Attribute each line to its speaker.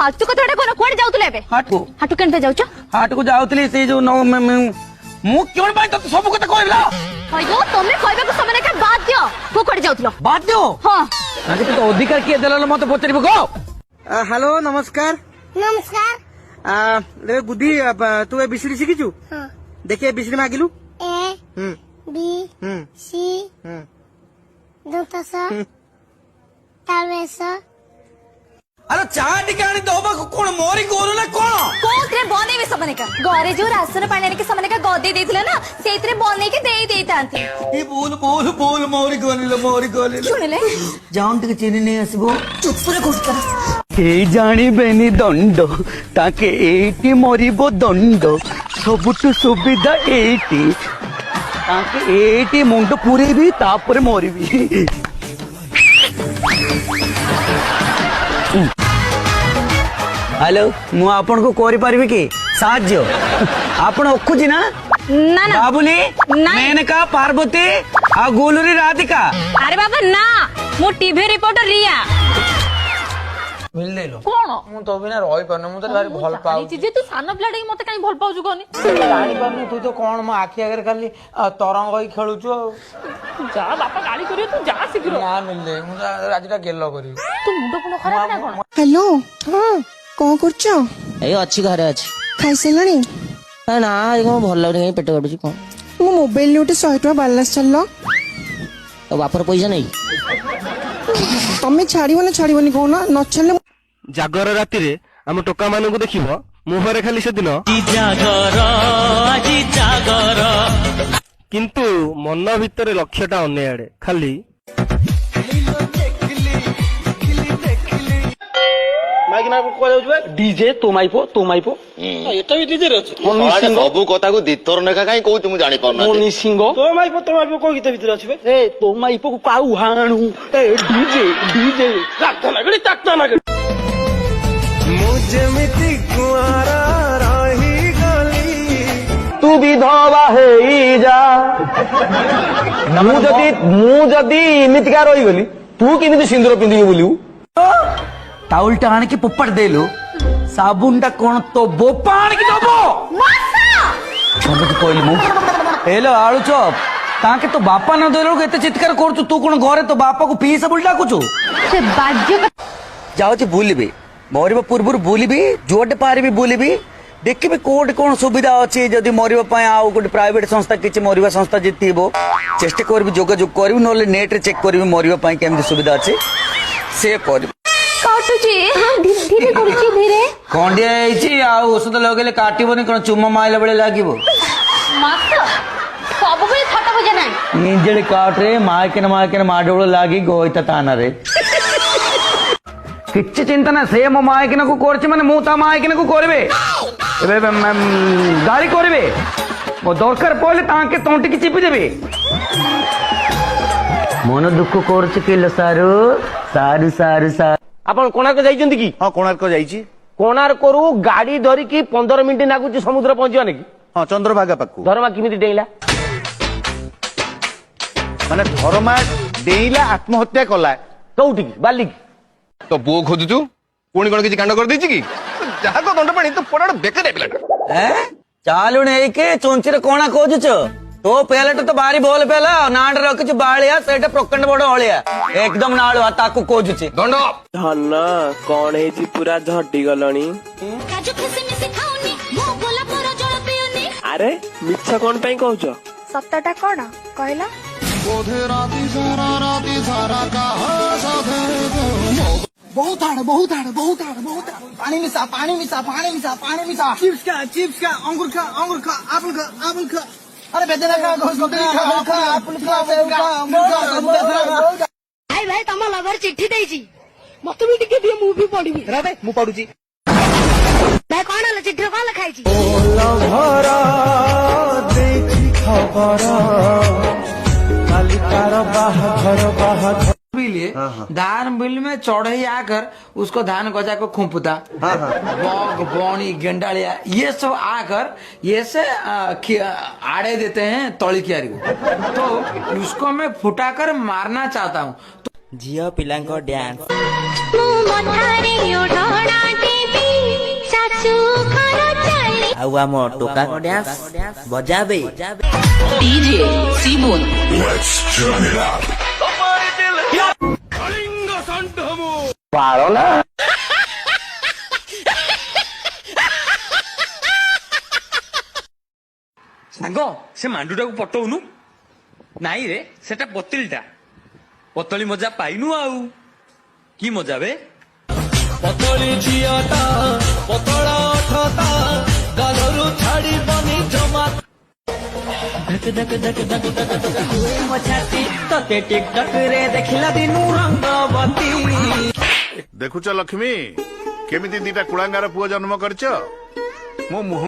Speaker 1: फालतू कथाटा कोन कोड जाउतले बे
Speaker 2: हाट को
Speaker 1: केनते जाउछ
Speaker 2: हाट को जाउतली से जो मु केवल बाय तो सब कथा कहला
Speaker 1: अयो तमे कहबे को समय का बात दियो को कोड जाउतलो
Speaker 2: बात दियो
Speaker 1: हां
Speaker 2: आगे तो अधिकार किए देला मते पचरिबो गो हेलो नमस्कार
Speaker 3: नमस्कार
Speaker 2: ले गुदी तू ए बिसरी शिखिचु
Speaker 3: हाँ
Speaker 2: देखिए बिसरी मागिलु
Speaker 3: ए बी सी दंतस तालवेस
Speaker 2: अरे चाय टिके आनी दबा कोन मोरी गोरु ना कोन
Speaker 1: कोथरे बनेबे समय का घरे जो राशन पानी के समय का गदे देथिले ना सेतरे बने के देई देतांती
Speaker 2: ए बोल बोल बोल मोरी गोली
Speaker 1: सुनले
Speaker 2: जाउन टिके चीनी नहीं आसीबो
Speaker 1: चुप रे गुस्सा
Speaker 2: ए जानी बेनी दंड ताके एटी मरिबो दंड सबुटु सुविधा एटी ताके एटी मुंड पुरेबी तापर मरिबी हेलो मु आपन को कोरी पारबी की साहाଯ୍य आपन ओखुजी ना
Speaker 1: ना ना
Speaker 2: बाबुली
Speaker 1: नहीं।
Speaker 2: मेनका पार्वती आ गोलुरी राधिका
Speaker 1: अरे बाबा ना मो टीवी रिपोर्टर रिया
Speaker 2: मिल ले लो
Speaker 1: कोन
Speaker 2: मु तो बिना रही परन मु तो भारी भल पाउ
Speaker 1: जे तू सानो प्लेट मते काई भल पाउछु कोनी
Speaker 2: जानी परन तू तो कोन म आखी आगे खाली तरंग होई खेलुछु
Speaker 1: जा बापा गाली करियो तू जा शीघ्र
Speaker 2: ना मिल ले मु राजटा गेलो करी
Speaker 1: तू मुंड कोन खराब ना कोन
Speaker 4: हेलो हाँ कौन करछ
Speaker 5: ए अच्छी घरे अच्छी
Speaker 4: खाइसेलणी
Speaker 5: ना ये कौन भल लगुनि पेट काटुची कौन
Speaker 4: मो मोबाइल गोटे 100 टका बालांस चललो
Speaker 5: तो बापर पैसा नहीं
Speaker 4: तमे छाड़िबनी कहना न छले
Speaker 6: जागर राति रे आम टोका मानू देखिब मुहरे खाली से दिन किंतु मन भितर लक्ष्यटा अन्य आड़े खाली
Speaker 2: डीजे तो माइपो
Speaker 6: एटा भी डीजे रे
Speaker 7: सब कथा को दिथर नेखा कहीं कहू तुम जानी पारना
Speaker 2: मोनी सिंह
Speaker 6: तो माइपो को गीत भीतर अछि बे
Speaker 2: ए तो माइपो को काऊ हाणू ए डीजे
Speaker 6: ताकता नागड़ी
Speaker 2: जेमिति कुआरा रही गली तू विधवा हेई जा मु जदी इमितिका रही गली तू केमिति सिंदूर पिंदी बोलिउ टाउल टा आने के पोपट देलो साबुन टा कोन तो बोपा आने के दबो मासा तो कहली मु हेलो आळू चप ताके तो बापा न देलो एते चित्कार करछु तू कोन घरे तो बापा को पी सब डाकुछु
Speaker 1: से बाज्य
Speaker 2: जाओ जे भूलिबे मरिबा पूर्व भूलिबी जोटे पारिबी भूलिबी देखिबे कोड कोन सुविधा अछि जदि मरिबा पय आ गोटे प्राइवेट संस्था किछि मरिबा संस्था जितिबो चेष्टा करबी जोगाजोग करबी नले नेट रे चेक करबी मरिबा पय केमति सुविधा अछि से करबी
Speaker 1: काटुची हां धीरे करूची धीरे
Speaker 2: कंडिया आइछि आ औषध लगेले काटिबोनी कोन चुम्मा माइला बेले लागिबो
Speaker 1: मास्टर सब बेले छट बजे नाही
Speaker 2: निजेडे काट रे मायकेन माडोळ लागी गोइता ताना रे किछि चिंता ना से मो मायकेन को करछि माने मु ता मायकेन को करबे एबे गाली करबे मो दरकार पड़ले ताके तंटी की चिपि देबे मन दुख करछि केल सारू सारू सारू सारू
Speaker 6: आपण कोणार्क जाइछन्ती की
Speaker 7: हाँ कोणार्क जाइछि
Speaker 6: कोणार्क रु गाड़ी धरी की 15 मिनिट लागुची समुद्र पहुंचवा ने की
Speaker 7: हाँ चंद्रभागा पाखु
Speaker 6: धर्मा किमिति डेइला
Speaker 7: माने धर्मा डेइला आत्महत्या कला
Speaker 6: कौटी की बाली की
Speaker 7: तो बो खोजुचु कोणी कोण किछि कांड कर देछि की जहा को दंड पानी तो पड़ाड़ बेकर पिलाटा
Speaker 2: ए चालू ने के चोंचिरे कोणा खोजुच तो पेलट तो बारी बोल पेला नाड रखिछ बाळिया सेटा प्रकंड बड़ हळिया एकदम नाळु ताकू खोजुची
Speaker 7: दंड
Speaker 8: धन कौन है पूरा झटी गलनी अरे मिछ कौन पाई कहूच
Speaker 4: सत्तटा कोन कहला बहुत आड़ पानी मिसा चिप्स का अंगूर खा एप्पल खा अरे बेदना खा एप्पल खा
Speaker 3: भाई तम लवर चिट्ठी देइछि मते भी टिके दिए मु भी पढिबी
Speaker 2: रे बे मु पढुची
Speaker 3: भाई कोन ल चिट्ठी कोन लिखाइछि
Speaker 2: लभरा देखि खबर कालिकार बाहर लिए धान बिल में चढ़ई आकर उसको धान गजा को खुंपता बग बौनी गेंडालिया ये सब आकर ये से आड़े देते हैं तली क्यारी को तो उसको मैं फुटाकर मारना चाहता हूँ
Speaker 5: झियो पिलांको डांस ଆଉ ଆମ ଟୋକା କ ଡ୍ୟାନ୍ସ ବଜାବେ
Speaker 2: ସାଙ୍ଗ ସେ ମାଣ୍ଡୁଟାକୁ ପଟଉନୁ। ନାଇଁ ରେ ସେଟା ପତିଳିଟା। ପତଳି ମଜା ପାଇନୁ ଆଉ କି ମଜା ବେ। ପତଳି ଝିଅଟା ପତଳା ଅଠଟା ଗାଲରୁ ଛାଡ଼ିବନି ଜମା। ଧକ ଧକ ଧକ ଧକ ଧକ ଧକ ହୁଏ ମୋ ଛାତି ତତେ ଟିକଟକ୍ ରେ ଦେଖିଲା ଦିନୁ ରଙ୍ଗବତୀ।
Speaker 9: ଦେଖୁଛ ଲକ୍ଷ୍ମୀ କେମିତି ଦିଟା କୁଳାଙ୍ଗାର ପୁଅ ଜନ୍ମ କରିଛ। ମୋ ମୁହଁ